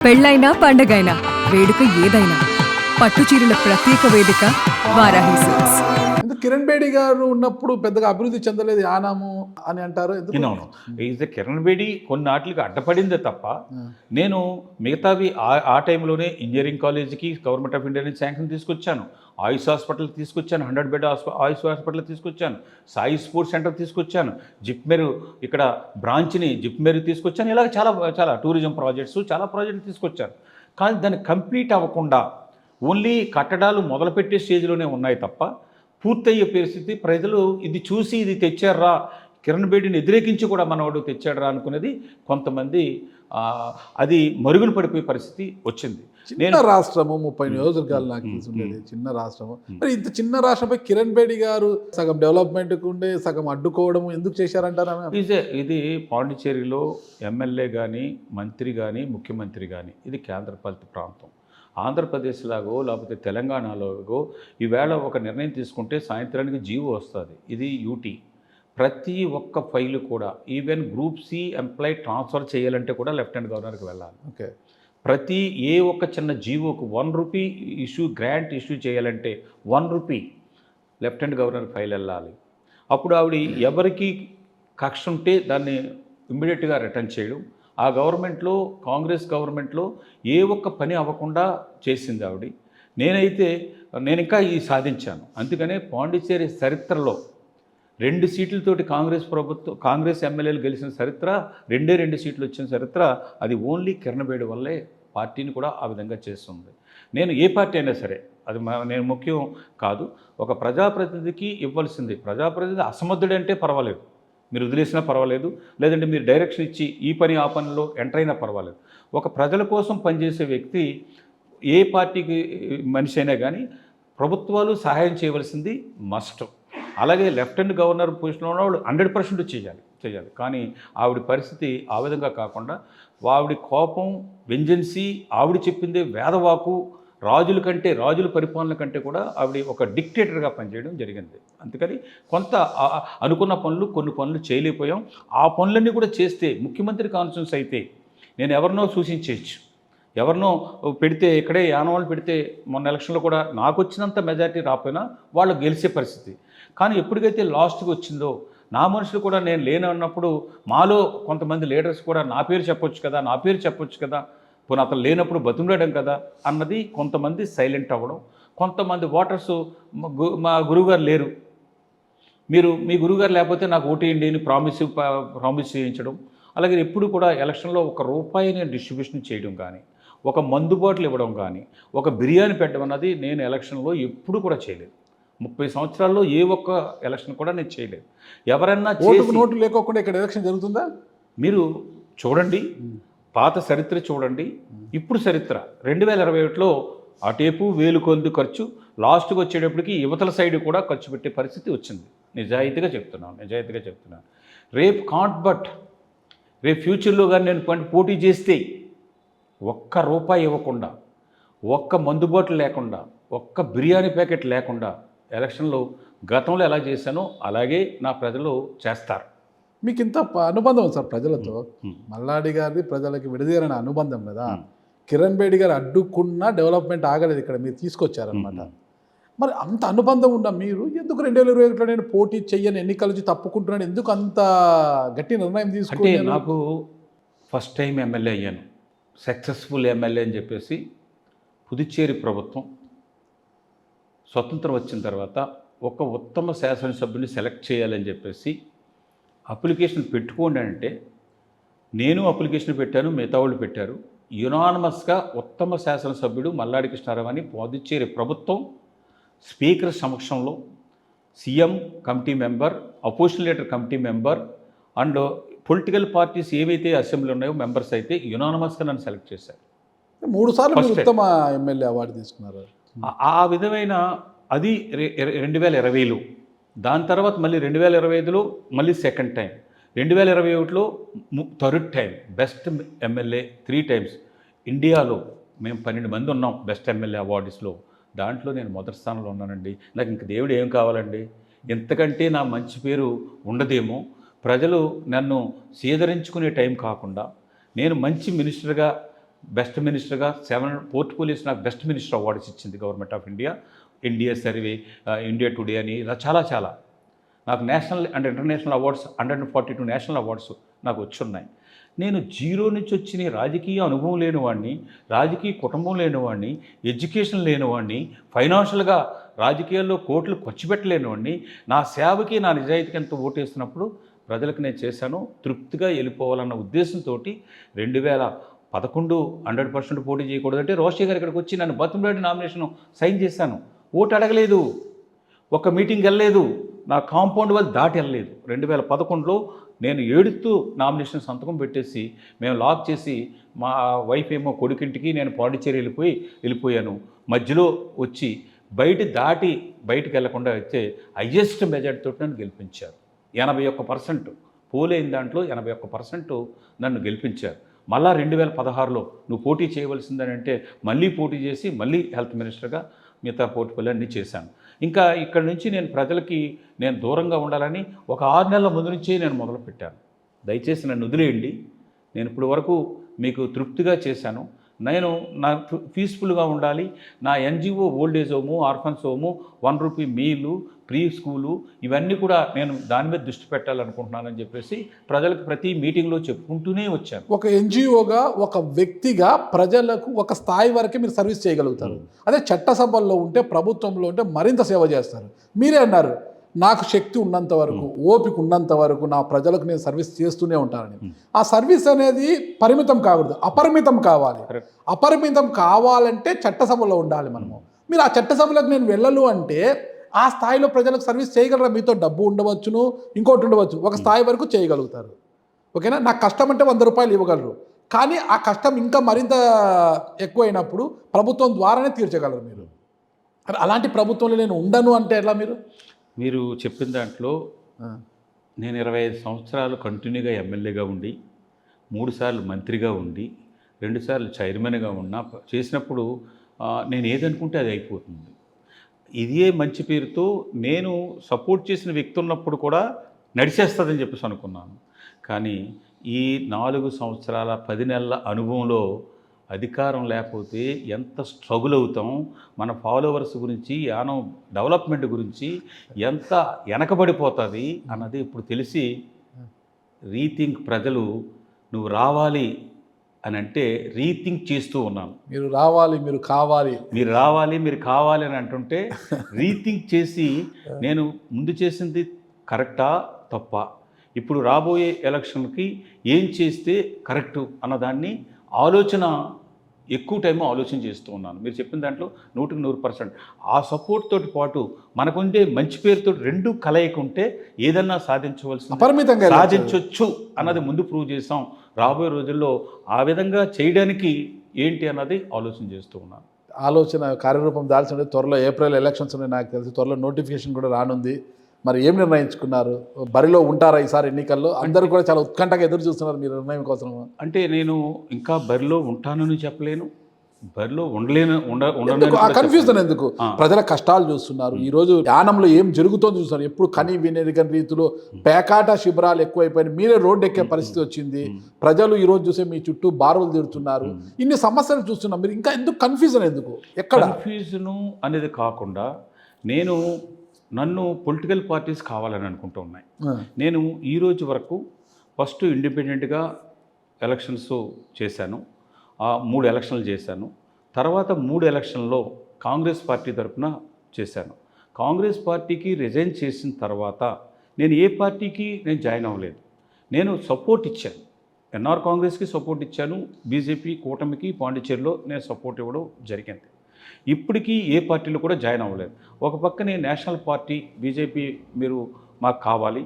పెళ్ళైనా పండగైనా వేడుక ఏదైనా పట్టుచీరల ప్రత్యేక వేదిక వారాహి సిల్క్స్. ఎందుకు కిరణ్ బేడి గారు ఉన్నప్పుడు పెద్దగా అభివృద్ధి చెందలేదు యానాము అని అంటారు ఎందుకు? అవును ఈజ్ కిరణ్ బేడి కొన్నాటికి అడ్డపడిందే తప్ప నేను మిగతావి ఆ టైంలోనే ఇంజనీరింగ్ కాలేజీకి గవర్నమెంట్ ఆఫ్ ఇండియా నుంచి శాంక్షన్ తీసుకొచ్చాను, ఆయుష్ హాస్పిటల్ తీసుకొచ్చాను, 100 బెడ్ ఆయుష్ హాస్పిటల్ తీసుకొచ్చాను, సాయి స్పోర్ట్స్ సెంటర్ తీసుకొచ్చాను, జిప్మెరు ఇక్కడ బ్రాంచ్ని జిప్మెరు తీసుకొచ్చాను. ఇలాగ చాలా చాలా టూరిజం ప్రాజెక్ట్స్ చాలా ప్రాజెక్టులు తీసుకొచ్చాను. కానీ దాన్ని కంప్లీట్ అవ్వకుండా ఓన్లీ కట్టడాలు మొదలుపెట్టే స్టేజ్లోనే ఉన్నాయి తప్ప పూర్తయ్యే పరిస్థితి ప్రజలు ఇది చూసి ఇది తెచ్చారా, కిరణ్ బేడిని వ్యతిరేకించి కూడా మనవాడు తెచ్చాడరా అనుకునేది కొంతమంది అది మరుగున పడిపోయే పరిస్థితి వచ్చింది. చిన్న రాష్ట్రము 30 నియోజకవర్గాలు నాకు తెలిసి ఉండేది చిన్న రాష్ట్రము. మరి ఇంత చిన్న రాష్ట్రంపై కిరణ్ బేడి గారు సగం డెవలప్మెంట్కి ఉండే సగం అడ్డుకోవడం ఎందుకు చేశారంటారా? ఇది పాండిచ్చేరిలో ఎమ్మెల్యే కానీ మంత్రి కానీ ముఖ్యమంత్రి కానీ ఇది కేంద్రపాలిత ప్రాంతం. ఆంధ్రప్రదేశ్ లాగో లేకపోతే తెలంగాణలోగో ఈవేళ ఒక నిర్ణయం తీసుకుంటే సాయంత్రానికి జీవో వస్తుంది. ఇది యూటీ. ప్రతి ఒక్క ఫైలు కూడా even group C employee transfer చేయాలంటే కూడా లెఫ్టినెంట్ గవర్నర్కి వెళ్ళాలి. ఓకే. ప్రతి ఏ ఒక్క చిన్న జీవోకు 1 రూపీ ఇష్యూ గ్రాంట్ ఇష్యూ చేయాలంటే 1 రూపీ లెఫ్టినెంట్ గవర్నర్ ఫైల్ వెళ్ళాలి. అప్పుడు ఆవిడ ఎవరికి కక్ష ఉంటే దాన్ని ఇమ్మీడియట్గా రిటర్న్ చేయడం. ఆ గవర్నమెంట్లో కాంగ్రెస్ గవర్నమెంట్లో ఏ ఒక్క పని అవ్వకుండా చేసింది ఆవిడ. నేను ఇంకా ఈ సాధించాను. అందుకనే పాండిచ్చేరి చరిత్రలో 2 సీట్లతోటి కాంగ్రెస్ ఎమ్మెల్యేలు గెలిచిన చరిత్ర, 2 సీట్లు వచ్చిన చరిత్ర అది ఓన్లీ కిరణ్ బేడి వల్లే పార్టీని కూడా ఆ విధంగా చేస్తుంది. నేను ఏ పార్టీ అయినా సరే అది నేను ముఖ్యం కాదు. ఒక ప్రజాప్రతినిధికి ఇవ్వాల్సింది, ప్రజాప్రతినిధి అసమర్థుడంటే పర్వాలేదు, మీరు వదిలేసినా పర్వాలేదు, లేదంటే మీరు డైరెక్షన్ ఇచ్చి ఈ పని ఆ పనిలో ఎంటర్ అయినా పర్వాలేదు. ఒక ప్రజల కోసం పనిచేసే వ్యక్తి ఏ పార్టీకి మనిషి అయినా కానీ ప్రభుత్వాలు సహాయం చేయవలసింది మస్ట్. అలాగే లెఫ్టినెంట్ గవర్నర్ పొజిషన్లో ఉన్న వాళ్ళు 100% చేయాలి. కానీ ఆవిడ పరిస్థితి ఆ విధంగా కాకుండా ఆవిడ కోపం, వెంజెన్సీ, ఆవిడ చెప్పిందే వేదవాకు, రాజుల పరిపాలన కంటే కూడా ఆవిడ ఒక డిక్టేటర్గా పనిచేయడం జరిగింది. అందుకని కొంత అనుకున్న కొన్ని పనులు చేయలేకపోయాం. ఆ పనులన్నీ కూడా చేస్తే ముఖ్యమంత్రి కాన్ఫరెన్స్ అయితే నేను ఎవరినో సూచించేయచ్చు, ఎవరినో పెడితే ఇక్కడే యానవాళ్ళు పెడితే మొన్న ఎలక్షన్లో కూడా నాకు వచ్చినంత మెజారిటీ రాకపోయినా వాళ్ళు గెలిచే పరిస్థితి. కానీ ఎప్పటికైతే లాస్ట్కి వచ్చిందో నా మనుషులు కూడా నేను లేనన్నప్పుడు మాలో కొంతమంది లీడర్స్ కూడా నా పేరు చెప్పొచ్చు కదా పోనీ అతను లేనప్పుడు బతుకులాడడం కదా అన్నది కొంతమంది సైలెంట్ అవ్వడం. కొంతమంది ఓటర్సు మా గురువుగారు లేరు, మీ గురువుగారు లేకపోతే నాకు ఓటేయండి అని ప్రామిస్ చేయించడం. అలాగే ఎప్పుడు కూడా ఎలక్షన్లో ₹1 డిస్ట్రిబ్యూషన్ చేయడం కానీ, ఒక మందు బాటిల్ ఇవ్వడం కానీ, ఒక బిర్యానీ పెట్టడం అన్నది నేను ఎలక్షన్లో ఎప్పుడు కూడా చేయలేదు. 30 సంవత్సరాల్లో ఏ ఒక్క ఎలక్షన్ కూడా నేను చేయలేదు. ఎవరన్నా నోటు లేకోకుండా ఇక్కడ ఎలక్షన్ జరుగుతుందా? మీరు చూడండి, పాత చరిత్ర చూడండి, ఇప్పుడు చరిత్ర 2021లో అటేపు వేలు కొందు ఖర్చు, లాస్ట్కి వచ్చేటప్పటికి యువతల సైడ్ కూడా ఖర్చు పెట్టే పరిస్థితి వచ్చింది. నిజాయితీగా చెప్తున్నాను. రేపు ఫ్యూచర్లో కానీ నేను పోటీ చేస్తే ₹1 ఇవ్వకుండా, ఒక్క మందు బాటిల్ లేకుండా, ఒక్క బిర్యానీ ప్యాకెట్ లేకుండా ఎలక్షన్లో గతంలో ఎలా చేశానో అలాగే నా ప్రజలు చేస్తారు. మీకు ఇంత అనుబంధం సార్ ప్రజలతో, మల్లాడి గారి ప్రజలకి విడదీరని అనుబంధం కదా. కిరణ్ బేడి గారు అడ్డుకున్న డెవలప్మెంట్ ఆగలేదు, ఇక్కడ మీరు తీసుకొచ్చారనమాట. మరి అంత అనుబంధం ఉన్న మీరు ఎందుకు 2021లో నేను పోటీ చెయ్యని, ఎన్నికల నుంచి తప్పుకుంటున్నాను, ఎందుకు అంత గట్టి నిర్ణయం తీసుకుంటే? నాకు ఫస్ట్ టైం ఎమ్మెల్యే అయ్యాను, సక్సెస్ఫుల్ ఎమ్మెల్యే అని చెప్పేసి పుదుచ్చేరి ప్రభుత్వం స్వతంత్రం వచ్చిన తర్వాత ఒక ఉత్తమ శాసనసభ్యుని సెలెక్ట్ చేయాలని చెప్పేసి అప్లికేషన్ పెట్టుకోండి అంటే నేను అప్లికేషన్ పెట్టాను, మిగతా వాళ్ళు పెట్టారు. యునానిమస్గా ఉత్తమ శాసనసభ్యుడు మల్లాడి కృష్ణారావు అని పుదుచ్చేరి ప్రభుత్వం స్పీకర్ సమక్షంలో CM committee member, opposition leader committee member and political parties ఏవైతే అసెంబ్లీ ఉన్నాయో మెంబర్స్ అయితే యునానిమస్గా నన్ను సెలెక్ట్ చేశారు. 3 సార్లు ఉత్తమ ఎమ్మెల్యే అవార్డు తీసుకున్నారు. ఆ విధమైన అది 2020లో, దాని తర్వాత మళ్ళీ 2025లో మళ్ళీ సెకండ్ టైం, 2021లో third time best MLA 3 times. ఇండియాలో మేము 12 మంది ఉన్నాం బెస్ట్ ఎమ్మెల్యే అవార్డ్స్లో, దాంట్లో నేను మొదటి స్థానంలో ఉన్నానండి. నాకు ఇంక దేవుడు ఏం కావాలండి, ఎంతకంటే నా మంచి పేరు ఉండదేమో. ప్రజలు నన్ను సీదరించుకునే టైం కాకుండా నేను మంచి మినిస్టర్గా బెస్ట్ మినిస్టర్గా 7 పోర్ట్ఫోలియోస్ నాకు బెస్ట్ మినిస్టర్ అవార్డ్స్ ఇచ్చింది government of India, India survey, India today అని ఇలా చాలా చాలా నాకు national and international awards 142 national awards నాకు వచ్చున్నాయి. నేను జీరో నుంచి వచ్చిన రాజకీయ అనుభవం లేనివాడిని, రాజకీయ కుటుంబం లేనివాడిని, ఎడ్యుకేషన్ లేనివాడిని, ఫైనాన్షియల్గా రాజకీయాల్లో కోట్లు ఖర్చు పెట్టలేనివాడిని, నా సేవకి నా నిజాయితీకి ఎంత ఓటేస్తున్నప్పుడు ప్రజలకు నేను చేశాను, తృప్తిగా వెళ్ళిపోవాలన్న ఉద్దేశంతో 2011 100% పోటీ చేయకూడదంటే రోషయ్య గారు ఇక్కడికి వచ్చి నన్ను బతిమలాడి నామినేషన్ సైన్ చేశాను. ఓటు అడగలేదు, ఒక మీటింగ్ వెళ్ళలేదు, నా కాంపౌండ్ వాళ్ళు దాటి వెళ్ళలేదు. 2011లో నేను ఏడుస్తూ నామినేషన్ సంతకం పెట్టేసి మేము లాక్ చేసి మా వైఫ్ ఏమో కొడుకింటికి, నేను పాండిచ్చేరి వెళ్ళిపోయాను. మధ్యలో వచ్చి బయటికి వెళ్లకుండా అయితే హయ్యెస్ట్ మెజార్టీతో నన్ను గెలిపించారు. 81% పోలైన దాంట్లో 81% నన్ను గెలిపించారు. మళ్ళా 2016లో నువ్వు పోటీ చేయవలసిందని అంటే మళ్ళీ పోటీ చేసి మళ్ళీ హెల్త్ మినిస్టర్గా మిగతా పోర్ట్ఫోలియో అన్నీ చేశాను. ఇంకా ఇక్కడ నుంచి నేను ప్రజలకి నేను దూరంగా ఉండాలని ఒక 6 నెలల ముందు నుంచే నేను మొదలుపెట్టాను. దయచేసి నన్ను వదిలేయండి, నేను ఇప్పుడు వరకు మీకు తృప్తిగా చేశాను, నేను నా పీస్ఫుల్గా ఉండాలి, నా NGO old age home, orphans home, 1 rupee meal, preschool ఇవన్నీ కూడా నేను దాని మీద దృష్టి పెట్టాలనుకుంటున్నానని చెప్పేసి ప్రజలకు ప్రతి మీటింగ్లో చెప్పుకుంటూనే వచ్చాను. ఒక ఎన్జిఓగా, ఒక వ్యక్తిగా ప్రజలకు ఒక స్థాయి వరకే మీరు సర్వీస్ చేయగలుగుతారు. అదే చట్టసభల్లో ఉంటే, ప్రభుత్వంలో ఉంటే మరింత సేవ చేస్తారు. మీరే అన్నారు, నాకు శక్తి ఉన్నంత వరకు, ఓపిక ఉన్నంత వరకు నా ప్రజలకు నేను సర్వీస్ చేస్తూనే ఉంటానని. ఆ సర్వీస్ అనేది పరిమితం కాకూడదు, అపరిమితం కావాలి. అపరిమితం కావాలంటే చట్టసభలో ఉండాలి మనము. మీరు ఆ చట్టసభలకు నేను వెళ్ళను అంటే ఆ స్థాయిలో ప్రజలకు సర్వీస్ చేయగలరా? మీతో డబ్బు ఉండవచ్చును, ఇంకోటి ఉండవచ్చు, ఒక స్థాయి వరకు చేయగలుగుతారు. ఓకేనా? నాకు కష్టం అంటే 100 రూపాయలు ఇవ్వగలరు, కానీ ఆ కష్టం ఇంకా మరింత ఎక్కువైనప్పుడు ప్రభుత్వం ద్వారానే తీర్చగలరు మీరు. అలాంటి ప్రభుత్వంలో నేను ఉండను అంటే ఎలా? మీరు చెప్పిన దాంట్లో నేను 25 సంవత్సరాలు కంటిన్యూగా ఎమ్మెల్యేగా ఉండి, 3 సార్లు మంత్రిగా ఉండి, 2 సార్లు చైర్మన్గా ఉన్నా చేసినప్పుడు నేను ఏదనుకుంటే అది అయిపోతుంది. ఇదే మంచి పేరుతో నేను సపోర్ట్ చేసిన వ్యక్తి ఉన్నప్పుడు కూడా నడిచేస్తుందని చెప్పేసి అనుకున్నాను. కానీ ఈ 4 సంవత్సరాల 10 నెలల అనుభవంలో అధికారం లేకపోతే ఎంత స్ట్రగుల్ అవుతాం, మన ఫాలోవర్స్ గురించి, యానం డెవలప్మెంట్ గురించి ఎంత వెనకబడిపోతుంది అన్నది ఇప్పుడు తెలిసి రీథింక్ ప్రజలు నువ్వు రావాలి అని అంటే రీథింక్ చేస్తూ ఉన్నాను. మీరు రావాలి, మీరు కావాలి, మీరు కావాలి అని అంటుంటే రీథింక్ చేసి నేను ముందు చేసింది కరెక్టా తప్ప, ఇప్పుడు రాబోయే ఎలక్షన్కి ఏం చేస్తే కరెక్టు అన్నదాన్ని ఎక్కువ టైం ఆలోచన చేస్తూ ఉన్నాను. మీరు చెప్పిన దాంట్లో 100% ఆ సపోర్ట్ తోటి పాటు మనకుండే మంచి పేరుతో 2 కలయిక ఉంటే ఏదన్నా సాధించవచ్చు అన్నది ముందు ప్రూవ్ చేసాం. రాబోయే రోజుల్లో ఆ విధంగా చేయడానికి ఏంటి అన్నది ఆలోచన చేస్తూ ఉన్నాను. ఆలోచన కార్యరూపం దాల్చిన త్వరలో ఏప్రిల్ ఎలక్షన్స్ ఉన్నాయి, నాకు తెలిసి త్వరలో నోటిఫికేషన్ కూడా రానుంది. మరి ఏం నిర్ణయించుకున్నారు? బరిలో ఉంటారా ఈసారి ఎన్నికల్లో? అందరూ కూడా చాలా ఉత్కంఠగా ఎదురు చూస్తున్నారు మీ నిర్ణయం కోసం. అంటే నేను ఇంకా బరిలో ఉంటానని చెప్పలేను, బరిలో కన్ఫ్యూజన్ ఎందుకు? ప్రజల కష్టాలు చూస్తున్నారు, ఈ రోజు యానంలో ఏం జరుగుతుందో చూస్తున్నారు. ఎప్పుడు కని వినేరికని రీతిలో పేకాట శిబిరాలు ఎక్కువైపోయినాయి, మీరే రోడ్డు ఎక్కే పరిస్థితి వచ్చింది. ప్రజలు ఈ రోజు చూసే మీ చుట్టూ బారులు తిడుతున్నారు, ఇన్ని సమస్యలు చూస్తున్నారు. మీరు ఇంకా ఎందుకు కన్ఫ్యూజన్? ఎందుకు? ఎక్కడ కన్ఫ్యూజను అనేది కాకుండా నన్ను పొలిటికల్ పార్టీస్ కావాలని అనుకుంటూ ఉన్నాయి. నేను ఈ రోజు వరకు ఫస్ట్ ఇండిపెండెంట్గా ఎలక్షన్స్ చేశాను, 3 ఎలక్షన్లు చేశాను. తర్వాత 3 ఎలక్షన్లో కాంగ్రెస్ పార్టీ తరఫున చేశాను. కాంగ్రెస్ పార్టీకి రిజైన్ చేసిన తర్వాత నేను ఏ పార్టీకి జాయిన్ అవ్వలేదు. నేను సపోర్ట్ ఇచ్చాను, ఎన్ఆర్ కాంగ్రెస్కి సపోర్ట్ ఇచ్చాను, బీజేపీ కూటమికి పాండిచ్చేరిలో నేను సపోర్ట్ ఇవ్వడం జరిగింది. ఇప్పటికీ ఏ పార్టీలో కూడా జాయిన్ అవ్వలేదు. ఒక పక్కనే నేషనల్ పార్టీ బీజేపీ మీరు మాకు కావాలి,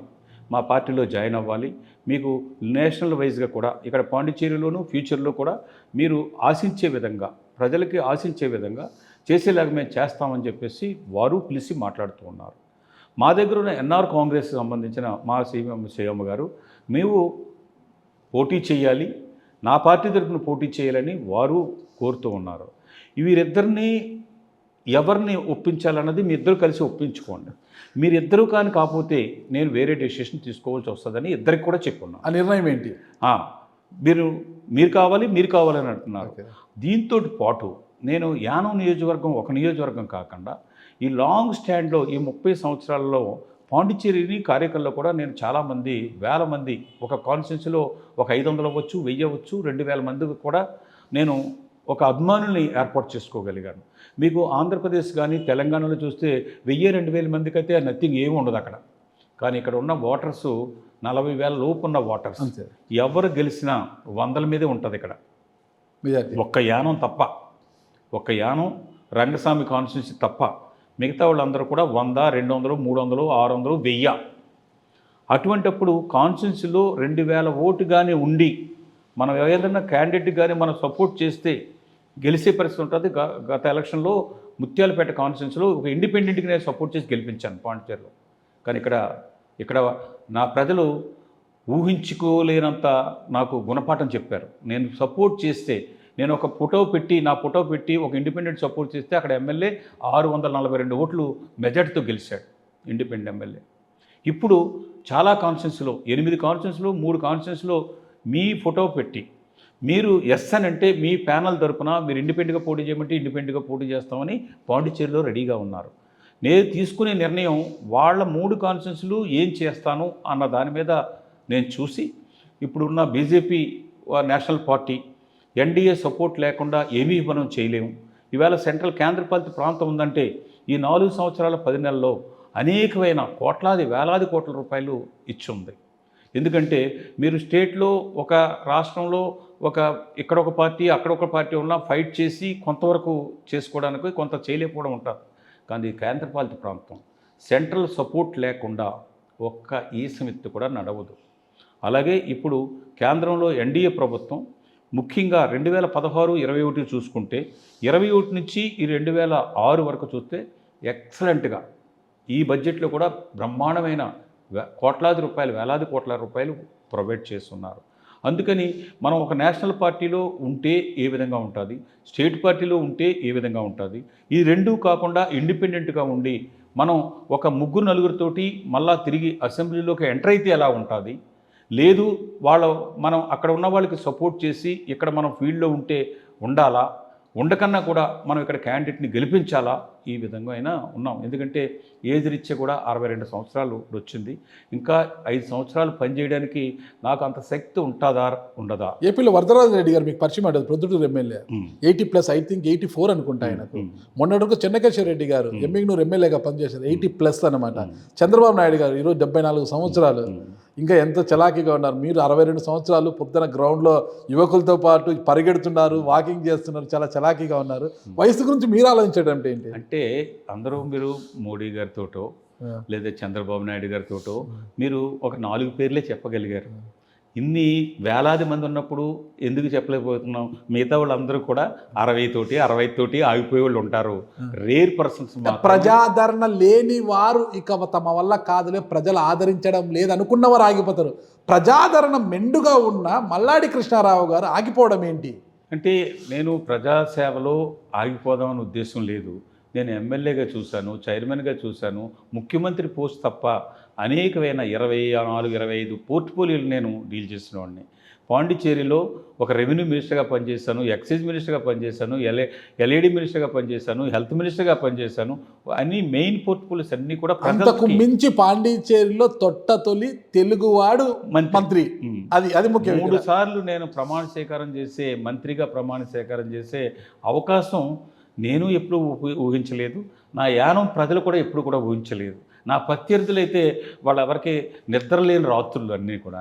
మా పార్టీలో జాయిన్ అవ్వాలి, మీకు నేషనల్ వైజ్గా కూడా ఇక్కడ పాండిచ్చేరిలోనూ ఫ్యూచర్లో కూడా మీరు ఆశించే విధంగా, ప్రజలకి ఆశించే విధంగా చేసేలాగా మేము చేస్తామని చెప్పేసి వారు పిలిచి మాట్లాడుతూ ఉన్నారు. మా దగ్గర ఉన్న ఎన్ఆర్ కాంగ్రెస్కి సంబంధించిన మా శ్రీయమ్మ గారు మేము పోటీ చేయాలి, నా పార్టీ తరఫున పోటీ చేయాలని వారు కోరుతూ ఉన్నారు. వీరిద్దరిని ఎవరిని ఒప్పించాలన్నది మీ ఇద్దరు కలిసి ఒప్పించుకోండి. మీరిద్దరూ కాకపోతే నేను వేరే డెసిషన్ తీసుకోవాల్సి వస్తుందని ఇద్దరికి కూడా చెప్పున్నాను. ఆ నిర్ణయం ఏంటి? మీరు కావాలని అంటున్నారు. ఓకే. దీంతో పాటు నేను యానం నియోజకవర్గం ఒక నియోజకవర్గం కాకుండా ఈ లాంగ్ స్టాండ్లో ఈ 30 సంవత్సరాల్లో పాండిచ్చేరిని కార్యకర్తల్లో కూడా నేను చాలామంది వేల మంది ఒక కాన్స్టిట్యున్సీలో ఒక 500 అవ్వచ్చు 1000 అవ్వచ్చు 2000 మందికి కూడా నేను ఒక అభిమానుల్ని ఏర్పాటు చేసుకోగలిగాను. మీకు ఆంధ్రప్రదేశ్ కానీ తెలంగాణలో చూస్తే 1000-2000 మందికి అయితే నథింగ్ ఏమి ఉండదు అక్కడ. కానీ ఇక్కడ ఉన్న ఓటర్సు 40,000 లోపు ఉన్న ఓటర్స్ అంతే. ఎవరు గెలిచినా 100 మీదే ఉంటుంది ఇక్కడ. మెజారిటీ. ఒక్క యానం తప్ప, ఒక్క యానం రంగస్వామి కాన్స్టిట్యున్సీ తప్ప మిగతా వాళ్ళందరూ కూడా 100, 200, 300, 600, 1000. అటువంటప్పుడు కాన్స్టిట్యున్సీలో 2000 ఓటు కానీ ఉండి మనం ఏదైనా క్యాండిడేట్ కానీ మనం సపోర్ట్ చేస్తే గెలిచే పరిస్థితి ఉంటుంది. గత ఎలక్షన్లో ముత్యాలపేట కాన్స్టిట్యున్సీలో ఒక ఇండిపెండెంట్కి నేను సపోర్ట్ చేసి గెలిపించాను పాండిచేరిలో. కానీ ఇక్కడ నా ప్రజలు ఊహించుకోలేనంత నాకు గుణపాఠం చెప్పారు. నేను సపోర్ట్ చేస్తే నేను ఒక నా ఫోటో పెట్టి ఒక ఇండిపెండెంట్ సపోర్ట్ చేస్తే అక్కడ ఎమ్మెల్యే 642 ఓట్లు మెజార్టీతో గెలిచాడు ఇండిపెండెంట్ ఎమ్మెల్యే. ఇప్పుడు చాలా కాన్స్టిట్యున్సీలో 8 కాన్స్టిట్యున్సీలో 3 కాన్స్టిట్యున్సీలో మీ ఫోటో పెట్టి మీరు ఎస్ అని అంటే మీ ప్యానల్ తరపున మీరు ఇండిపెండెంట్గా పోటీ చేయమంటే ఇండిపెండెంట్గా పోటీ చేస్తామని పాండిచ్చేరిలో రెడీగా ఉన్నారు. నేను తీసుకునే నిర్ణయం వాళ్ళ 3 కాన్స్టిట్యున్సీలు ఏం చేస్తాను అన్న దాని మీద నేను చూసి ఇప్పుడున్న BJP national party NDA support లేకుండా ఏమీ మనం చేయలేము. ఈవేళ సెంట్రల్ కేంద్రపాలిత ప్రాంతం ఉందంటే ఈ 4 సంవత్సరాల 10 నెలల్లో అనేకమైన వేలాది కోట్ల రూపాయలు ఇచ్చి ఉంది. ఎందుకంటే మీరు స్టేట్లో ఒక రాష్ట్రంలో ఇక్కడ ఒక పార్టీ అక్కడ ఒక పార్టీ ఉన్నా ఫైట్ చేసి కొంతవరకు చేసుకోవడానికి కొంత చేయలేకపోవడం ఉంటుంది. కానీ కేంద్రపాలిత ప్రాంతం సెంట్రల్ సపోర్ట్ లేకుండా ఒక్క ఈసమిత్తు కూడా నడవదు. అలాగే ఇప్పుడు కేంద్రంలో ఎన్డీఏ ప్రభుత్వం ముఖ్యంగా 2016-21 చూసుకుంటే 21 నుంచి ఈ 2006 వరకు చూస్తే ఎక్సలెంట్గా ఈ బడ్జెట్లో కూడా బ్రహ్మాండమైన వేలాది కోట్ల రూపాయలు ప్రొవైడ్ చేస్తున్నారు. అందుకని మనం ఒక నేషనల్ పార్టీలో ఉంటే ఏ విధంగా ఉంటుంది, స్టేట్ పార్టీలో ఉంటే ఏ విధంగా ఉంటుంది, ఈ రెండూ కాకుండా ఇండిపెండెంట్గా ఉండి మనం ఒక 3-4తోటి మళ్ళా తిరిగి అసెంబ్లీలోకి ఎంటర్ అయితే ఎలా ఉంటుంది, లేదు మనం అక్కడ ఉన్న వాళ్ళకి సపోర్ట్ చేసి ఇక్కడ మనం ఫీల్డ్లో ఉండాలా, ఉండకన్నా కూడా మనం ఇక్కడ క్యాండిడేట్ని గెలిపించాలా, ఈ విధంగా అయినా ఉన్నాం. ఎందుకంటే ఏజ్ రీత్యా కూడా 62 సంవత్సరాలు వచ్చింది. ఇంకా 5 సంవత్సరాలు పనిచేయడానికి నాకు అంత శక్తి ఉండదా? ఏపీలో వరదరాజు రెడ్డి గారు మీకు పరిచయం అయ్యారు, ప్రొద్దుటూరు ఎమ్మెల్యే. 80+, ఐ థింక్ 84 అనుకుంటా ఆయనకు. మొన్నటికి చెన్నకేశ్వర రెడ్డి గారు ఎమ్మిగ్నూరు ఎమ్మెల్యేగా పనిచేశారు, 80+ అనమాట. చంద్రబాబు నాయుడు గారు ఈరోజు 74 సంవత్సరాలు, ఇంకా ఎంత చలాకీగా ఉన్నారు. మీరు 62 సంవత్సరాలు పొద్దున గ్రౌండ్లో యువకులతో పాటు పరిగెడుతున్నారు, వాకింగ్ చేస్తున్నారు, చాలా చలాకీగా ఉన్నారు. వయసు గురించి మీరు ఆలోచించడం ఏంటి? అంటే అందరూ మీరు మోడీ గారితోటో లేదా చంద్రబాబు నాయుడు గారితోటో మీరు ఒక 4 పేర్లే చెప్పగలిగారు. ఇన్ని వేలాది మంది ఉన్నప్పుడు ఎందుకు చెప్పలేకపోతున్నాం? మిగతా వాళ్ళందరూ కూడా 60 ఆగిపోయే వాళ్ళు ఉంటారు. Rare persons. ప్రజాదరణ లేని వారు ఇక తమ వల్ల కాదులే, ప్రజలు ఆదరించడం లేదనుకున్న వారు ఆగిపోతారు. ప్రజాదరణ మెండుగా ఉన్న మల్లాడి కృష్ణారావు గారు ఆగిపోవడం ఏంటి? అంటే నేను ప్రజాసేవలో ఆగిపోదామని ఉద్దేశం లేదు. నేను ఎమ్మెల్యేగా చూశాను, చైర్మన్గా చూశాను, ముఖ్యమంత్రి పోస్ట్ తప్ప అనేకమైన 24-25 పోర్ట్ఫోలియోలు నేను డీల్ చేసిన వాడిని. పాండిచ్చేరిలో ఒక రెవెన్యూ మినిస్టర్గా పనిచేశాను, ఎక్సైజ్ మినిస్టర్గా పనిచేశాను, ఎల్ఏడి మినిస్టర్గా పనిచేశాను, హెల్త్ మినిస్టర్గా పనిచేశాను. అన్ని మెయిన్ పోర్ట్ఫోలియోస్ అన్నీ కూడా అంతకు మించి పాండిచ్చేరిలో తొలి తెలుగువాడు మంత్రి. అది ముఖ్యం. 3 సార్లు నేను మంత్రిగా ప్రమాణ స్వీకారం చేసే అవకాశం నేను ఎప్పుడు ఊహించలేదు. నా యానం ప్రజలు కూడా ఎప్పుడు కూడా ఊహించలేదు. నా ప్రత్యర్థులైతే వాళ్ళెవరికి నిద్రలేని రాత్రులు అన్నీ కూడా.